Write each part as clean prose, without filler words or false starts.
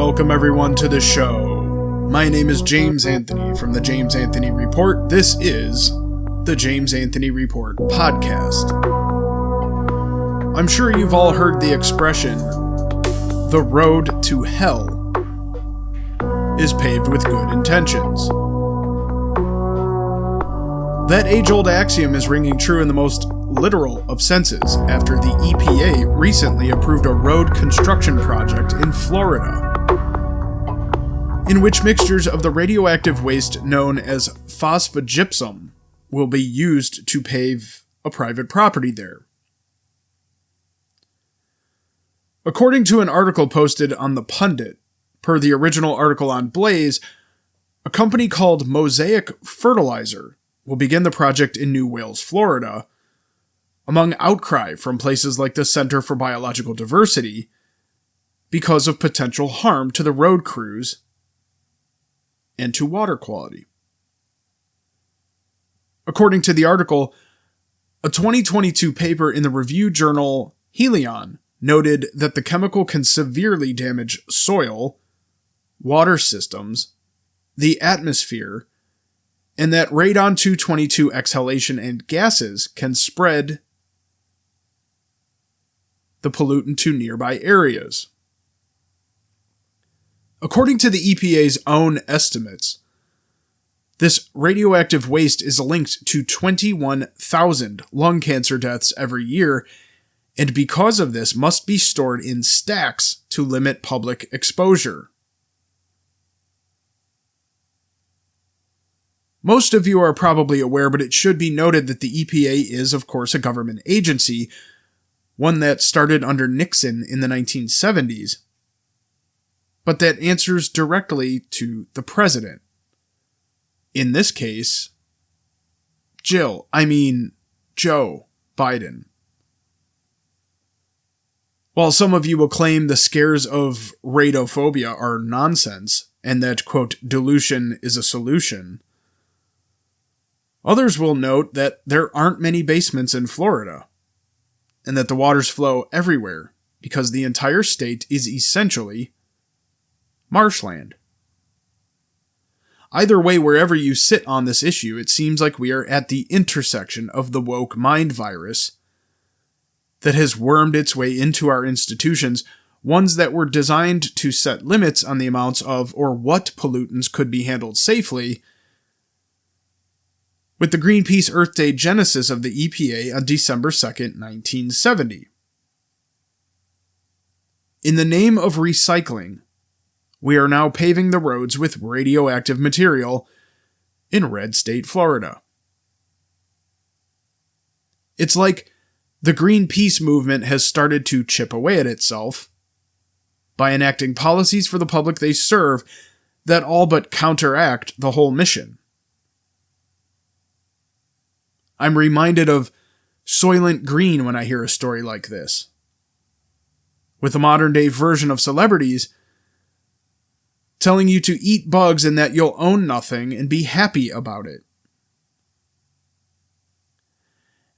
Welcome everyone to the show. My name is James Anthony from the James Anthony Report. This is the James Anthony Report podcast. I'm sure you've all heard the expression, the road to hell is paved with good intentions. That age-old axiom is ringing true in the most literal of senses after the EPA recently approved a road construction project in Florida, in which mixtures of the radioactive waste known as phosphogypsum will be used to pave a private property there. According to an article posted on The Pundit, per the original article on Blaze, a company called Mosaic Fertilizer will begin the project in New Wales, Florida, among outcry from places like the Center for Biological Diversity because of potential harm to the road crews and to water quality. According to the article, a 2022 paper in the review journal Helion noted that the chemical can severely damage soil, water systems, the atmosphere, and that radon-222 exhalation and gases can spread the pollutant to nearby areas. According to the EPA's own estimates, this radioactive waste is linked to 21,000 lung cancer deaths every year, and because of this must be stored in stacks to limit public exposure. Most of you are probably aware, but it should be noted that the EPA is, of course, a government agency, one that started under Nixon in the 1970s, but that answers directly to the president. In this case, Joe Biden. While some of you will claim the scares of radiophobia are nonsense, and that, quote, dilution is a solution, others will note that there aren't many basements in Florida, and that the waters flow everywhere because the entire state is essentially marshland. Either way, wherever you sit on this issue, it seems like we are at the intersection of the woke mind virus that has wormed its way into our institutions, ones that were designed to set limits on the amounts of or what pollutants could be handled safely, with the Greenpeace Earth Day genesis of the EPA on December 2nd, 1970. In the name of recycling, we are now paving the roads with radioactive material in Red State, Florida. It's like the Greenpeace movement has started to chip away at itself by enacting policies for the public they serve that all but counteract the whole mission. I'm reminded of Soylent Green when I hear a story like this, with a modern-day version of celebrities telling you to eat bugs and that you'll own nothing and be happy about it.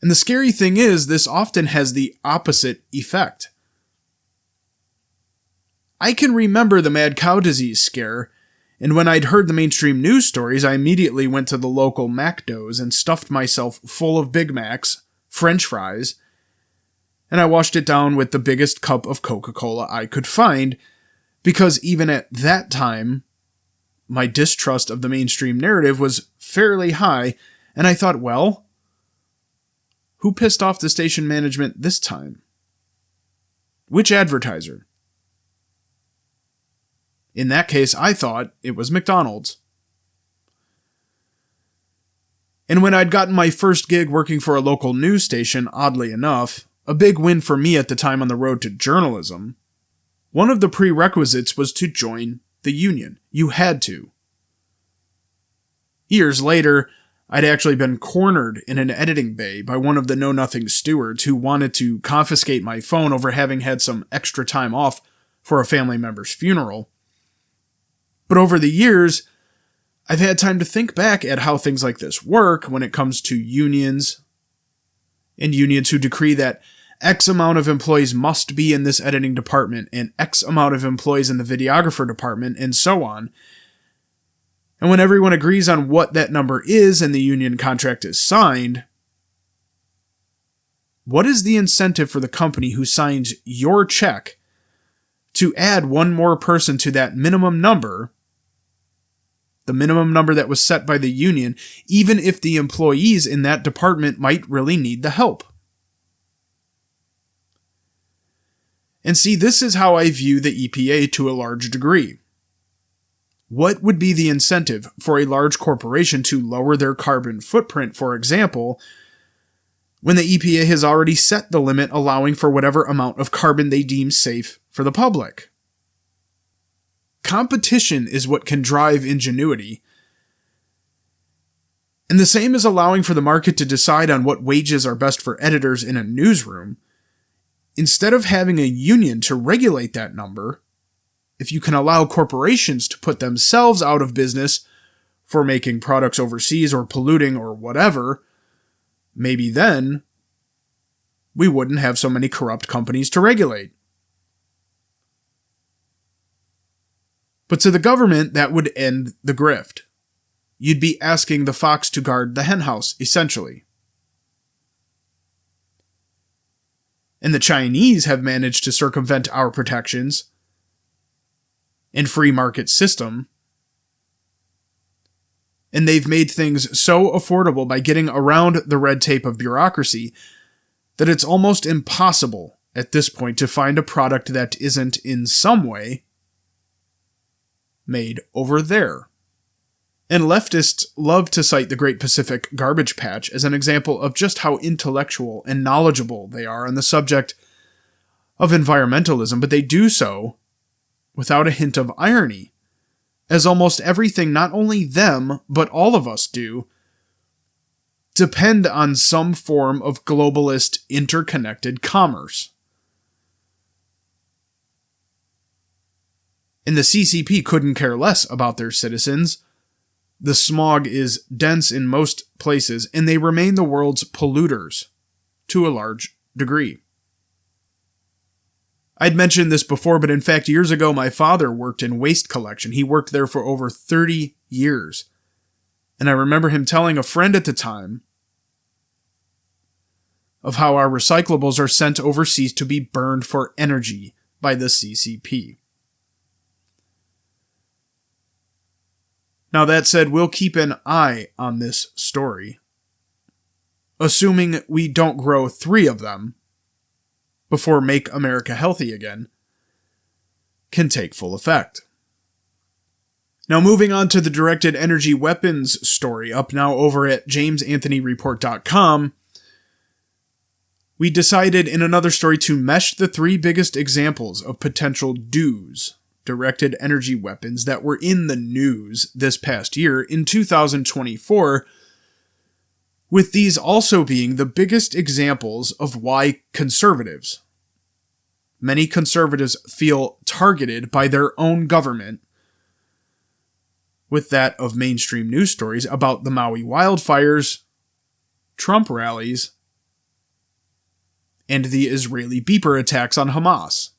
And the scary thing is, this often has the opposite effect. I can remember the mad cow disease scare, and when I'd heard the mainstream news stories, I immediately went to the local McDo's and stuffed myself full of Big Macs, French fries, and I washed it down with the biggest cup of Coca-Cola I could find, because even at that time, my distrust of the mainstream narrative was fairly high, and I thought, well, who pissed off the station management this time? Which advertiser? In that case, I thought it was McDonald's. And when I'd gotten my first gig working for a local news station, oddly enough, a big win for me at the time on the road to journalism, one of the prerequisites was to join the union. You had to. Years later, I'd actually been cornered in an editing bay by one of the know-nothing stewards who wanted to confiscate my phone over having had some extra time off for a family member's funeral. But over the years, I've had time to think back at how things like this work when it comes to unions, and unions who decree that X amount of employees must be in this editing department, and X amount of employees in the videographer department, and so on. And when everyone agrees on what that number is and the union contract is signed, what is the incentive for the company who signs your check to add one more person to that minimum number, the minimum number that was set by the union, even if the employees in that department might really need the help? And see, this is how I view the EPA to a large degree. What would be the incentive for a large corporation to lower their carbon footprint, for example, when the EPA has already set the limit allowing for whatever amount of carbon they deem safe for the public? Competition is what can drive ingenuity. And the same as allowing for the market to decide on what wages are best for editors in a newsroom. Instead of having a union to regulate that number, if you can allow corporations to put themselves out of business for making products overseas or polluting or whatever, maybe then we wouldn't have so many corrupt companies to regulate. But to the government, that would end the grift. You'd be asking the fox to guard the henhouse, essentially. And the Chinese have managed to circumvent our protections and free market system. And they've made things so affordable by getting around the red tape of bureaucracy that it's almost impossible at this point to find a product that isn't in some way made over there. And leftists love to cite the Great Pacific Garbage Patch as an example of just how intellectual and knowledgeable they are on the subject of environmentalism, but they do so without a hint of irony, as almost everything not only them, but all of us do, depend on some form of globalist interconnected commerce. And the CCP couldn't care less about their citizens. The smog is dense in most places, and they remain the world's polluters to a large degree. I'd mentioned this before, but in fact, years ago, my father worked in waste collection. He worked there for over 30 years. And I remember him telling a friend at the time of how our recyclables are sent overseas to be burned for energy by the CCP. Now, that said, we'll keep an eye on this story, assuming we don't grow 3 of them before Make America Healthy Again can take full effect. Now, moving on to the directed energy weapons story, up now over at JamesAnthonyReport.com, we decided in another story to mesh the 3 biggest examples of potential DEWs, directed energy weapons, that were in the news this past year in 2024, with these also being the biggest examples of why conservatives, many conservatives, feel targeted by their own government with that of mainstream news stories about the Maui wildfires, Trump rallies, and the Israeli beeper attacks on Hamas.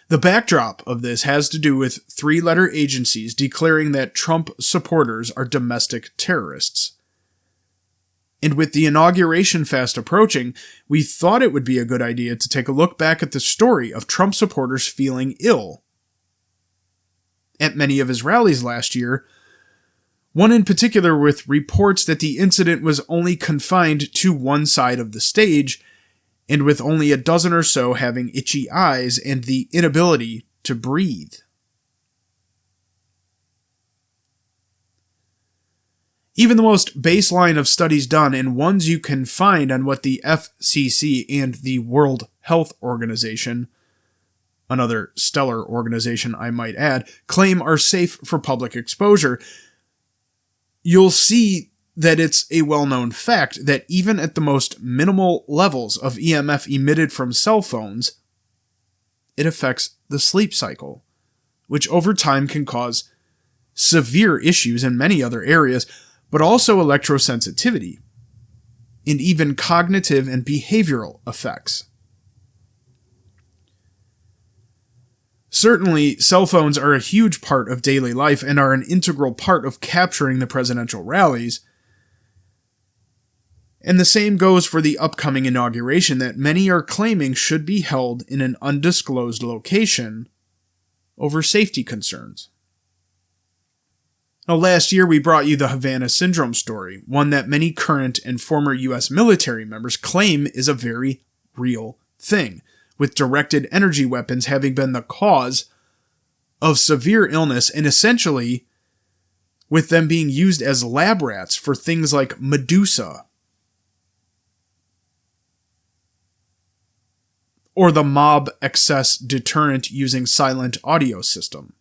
The backdrop of this has to do with 3-letter agencies declaring that Trump supporters are domestic terrorists. And with the inauguration fast approaching, we thought it would be a good idea to take a look back at the story of Trump supporters feeling ill at many of his rallies last year, one in particular with reports that the incident was only confined to one side of the stage, and with only a dozen or so having itchy eyes and the inability to breathe. Even the most baseline of studies done, and ones you can find on what the FCC and the World Health Organization, another stellar organization I might add, claim are safe for public exposure, you'll see that it's a well-known fact that even at the most minimal levels of EMF emitted from cell phones, it affects the sleep cycle, which over time can cause severe issues in many other areas, but also electrosensitivity. and even cognitive and behavioral effects. Certainly, cell phones are a huge part of daily life and are an integral part of capturing the presidential rallies. And the same goes for the upcoming inauguration that many are claiming should be held in an undisclosed location over safety concerns. Now, last year we brought you the Havana Syndrome story, one that many current and former U.S. military members claim is a very real thing, with directed energy weapons having been the cause of severe illness and essentially with them being used as lab rats for things like Medusa or the mob excess deterrent using silent audio system.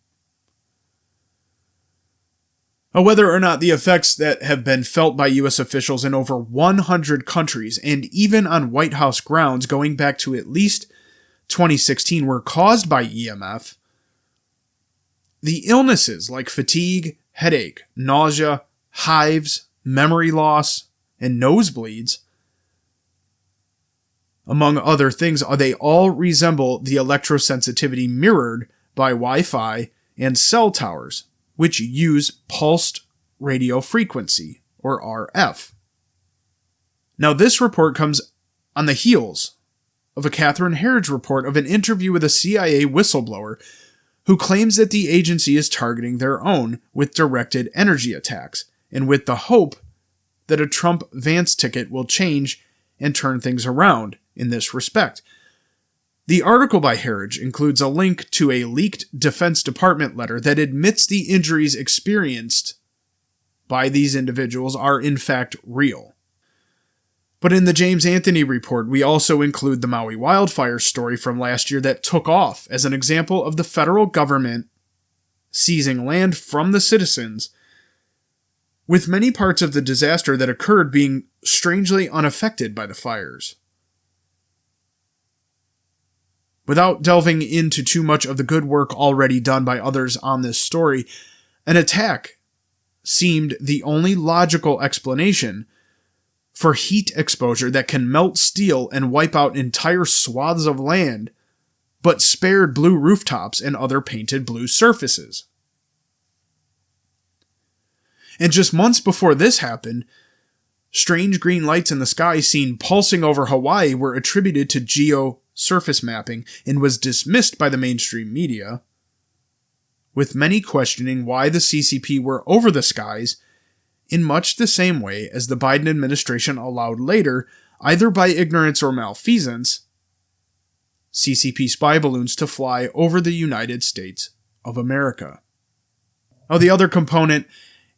Whether or not the effects that have been felt by U.S. officials in over 100 countries and even on White House grounds going back to at least 2016 were caused by EMF, the illnesses like fatigue, headache, nausea, hives, memory loss, and nosebleeds, among other things, they all resemble the electrosensitivity mirrored by Wi-Fi and cell towers, which use pulsed radio frequency, or RF. Now, this report comes on the heels of a Catherine Herridge report of an interview with a CIA whistleblower who claims that the agency is targeting their own with directed energy attacks, and with the hope that a Trump-Vance ticket will change and turn things around in this respect. The article by Herridge includes a link to a leaked Defense Department letter that admits the injuries experienced by these individuals are in fact real. But in the James Anthony report, we also include the Maui wildfire story from last year that took off as an example of the federal government seizing land from the citizens, with many parts of the disaster that occurred being strangely unaffected by the fires. Without delving into too much of the good work already done by others on this story, an attack seemed the only logical explanation for heat exposure that can melt steel and wipe out entire swaths of land, but spared blue rooftops and other painted blue surfaces. And just months before this happened, strange green lights in the sky seen pulsing over Hawaii were attributed to geo-surface mapping and was dismissed by the mainstream media, with many questioning why the CCP were over the skies in much the same way as the Biden administration allowed later, either by ignorance or malfeasance, CCP spy balloons to fly over the United States of America. The other component,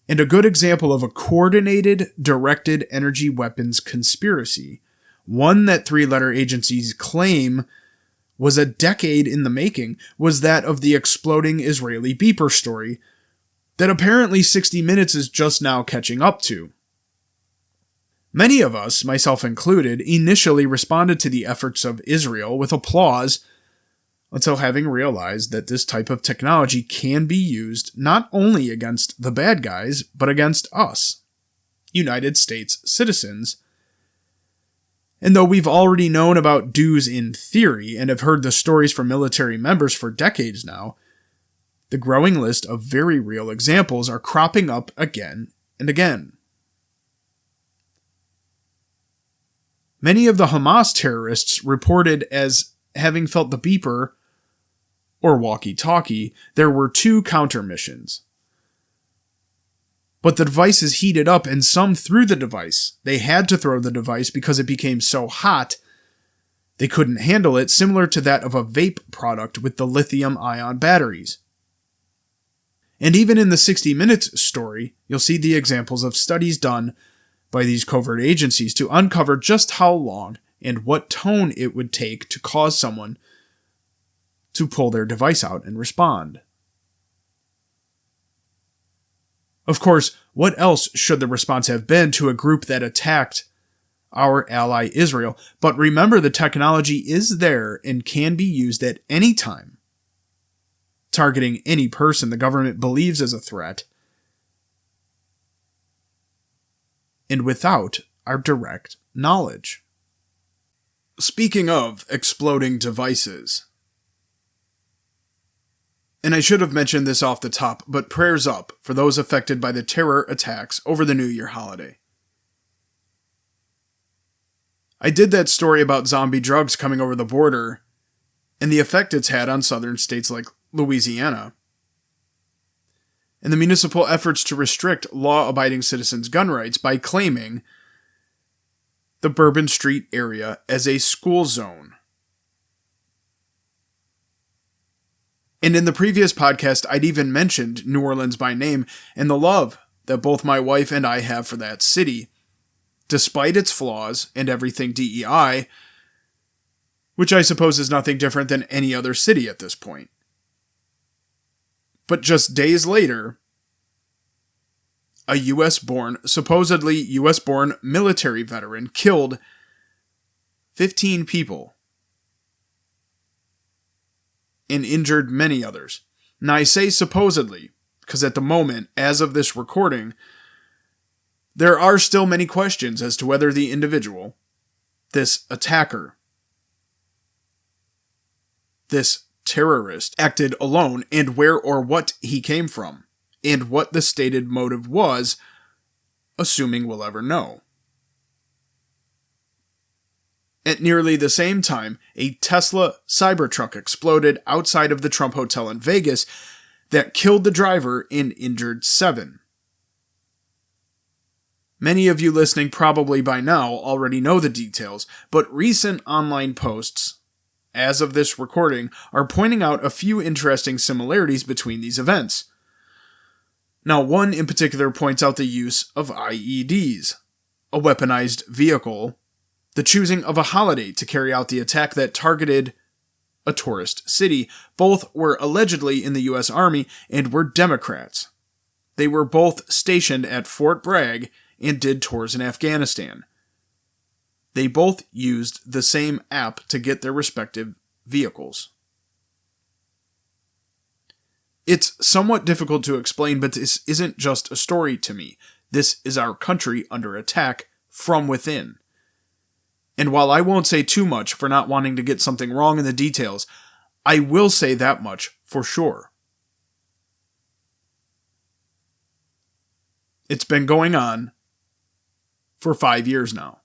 and a good example of a coordinated, directed energy weapons conspiracy, one that three-letter agencies claim was a decade in the making, was that of the exploding Israeli beeper story that apparently 60 Minutes is just now catching up to. Many of us, myself included, initially responded to the efforts of Israel with applause until having realized that this type of technology can be used not only against the bad guys, but against us, United States citizens. And though we've already known about DOOs in theory and have heard the stories from military members for decades now, the growing list of very real examples are cropping up again and again. Many of the Hamas terrorists reported as having felt the beeper or walkie-talkie. There were 2 counter missions. But the devices heated up and some threw the device. They had to throw the device because it became so hot they couldn't handle it, similar to that of a vape product with the lithium-ion batteries. And even in the 60 Minutes story, you'll see the examples of studies done by these covert agencies to uncover just how long and what tone it would take to cause someone to pull their device out and respond. Of course, what else should the response have been to a group that attacked our ally Israel? But remember, the technology is there and can be used at any time, targeting any person the government believes is a threat, and without our direct knowledge. Speaking of exploding devices, and I should have mentioned this off the top, but prayers up for those affected by the terror attacks over the New Year holiday. I did that story about zombie drugs coming over the border and the effect it's had on southern states like Louisiana, and the municipal efforts to restrict law-abiding citizens' gun rights by claiming the Bourbon Street area as a school zone. And in the previous podcast, I'd even mentioned New Orleans by name and the love that both my wife and I have for that city, despite its flaws and everything DEI, which I suppose is nothing different than any other city at this point. But just days later, a supposedly US-born military veteran killed 15 people and injured many others. Now I say supposedly, because at the moment, as of this recording, there are still many questions as to whether the individual, this attacker, this terrorist, acted alone and where or what he came from, and what the stated motive was, assuming we'll ever know. At nearly the same time, a Tesla Cybertruck exploded outside of the Trump Hotel in Vegas that killed the driver and injured 7. Many of you listening probably by now already know the details, but recent online posts, as of this recording, are pointing out a few interesting similarities between these events. Now, one in particular points out the use of IEDs, a weaponized vehicle, the choosing of a holiday to carry out the attack that targeted a tourist city. Both were allegedly in the U.S. Army and were Democrats. They were both stationed at Fort Bragg and did tours in Afghanistan. They both used the same app to get their respective vehicles. It's somewhat difficult to explain, but this isn't just a story to me. This is our country under attack from within. And while I won't say too much for not wanting to get something wrong in the details, I will say that much for sure. It's been going on for 5 years now.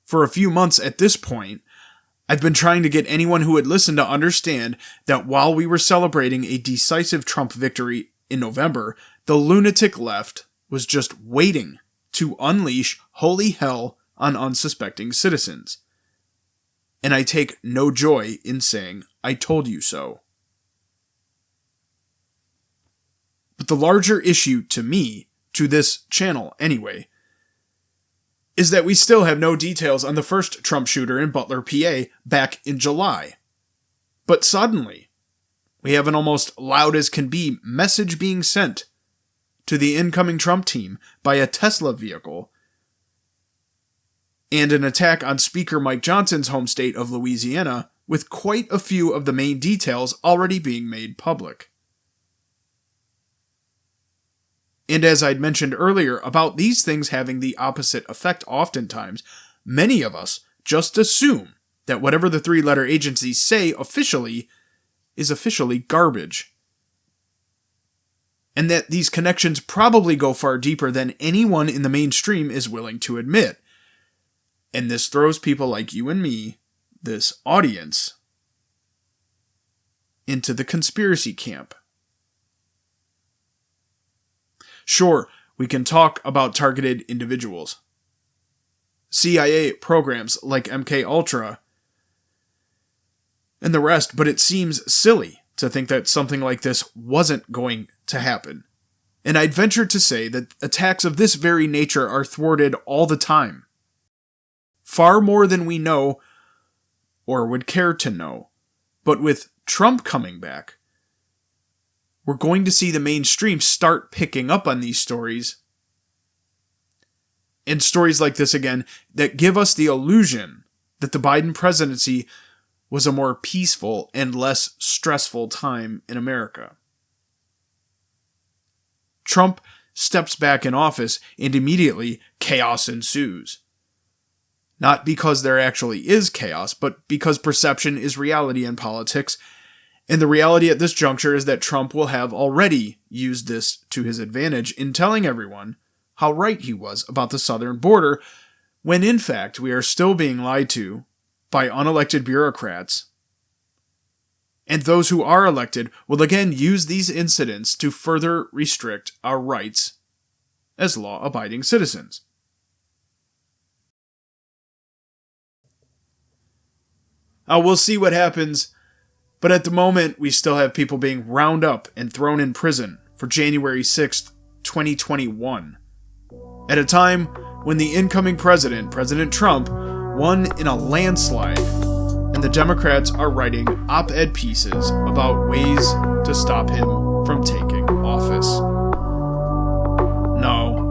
For a few months at this point, I've been trying to get anyone who would listen to understand that while we were celebrating a decisive Trump victory in November, the lunatic left was just waiting to unleash holy hell on unsuspecting citizens. And I take no joy in saying, I told you so. But the larger issue to me, to this channel anyway, is that we still have no details on the first Trump shooter in Butler, PA, back in July. But suddenly, we have an almost loud as can be message being sent to the incoming Trump team by a Tesla vehicle, and an attack on Speaker Mike Johnson's home state of Louisiana, with quite a few of the main details already being made public. And as I'd mentioned earlier about these things having the opposite effect oftentimes, many of us just assume that whatever the three-letter agencies say officially is officially garbage. And that these connections probably go far deeper than anyone in the mainstream is willing to admit. And this throws people like you and me, this audience, into the conspiracy camp. Sure, we can talk about targeted individuals, CIA programs like MKUltra, and the rest, but it seems silly to think that something like this wasn't going to happen. And I'd venture to say that attacks of this very nature are thwarted all the time. Far more than we know or would care to know. But with Trump coming back, we're going to see the mainstream start picking up on these stories. And stories like this again that give us the illusion that the Biden presidency was a more peaceful and less stressful time in America. Trump steps back in office and immediately chaos ensues. Not because there actually is chaos, but because perception is reality in politics, and the reality at this juncture is that Trump will have already used this to his advantage in telling everyone how right he was about the southern border, when in fact we are still being lied to by unelected bureaucrats. And those who are elected will again use these incidents to further restrict our rights as law-abiding citizens. We'll see what happens, but at the moment we still have people being rounded up and thrown in prison for January 6th, 2021. At a time when the incoming president, President Trump, won in a landslide, and the Democrats are writing op-ed pieces about ways to stop him from taking office. No.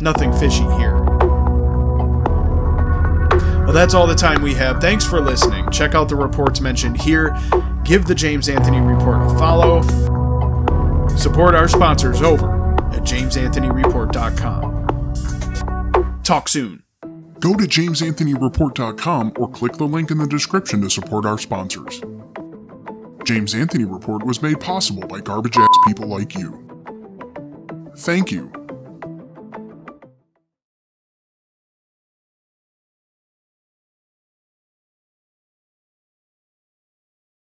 Nothing fishy here. Well, that's all the time we have. Thanks for listening. Check out the reports mentioned here. Give the James Anthony Report a follow. Support our sponsors over at JamesAnthonyReport.com. Talk soon. Go to JamesAnthonyReport.com or click the link in the description to support our sponsors. James Anthony Report was made possible by garbage-ass people like you. Thank you.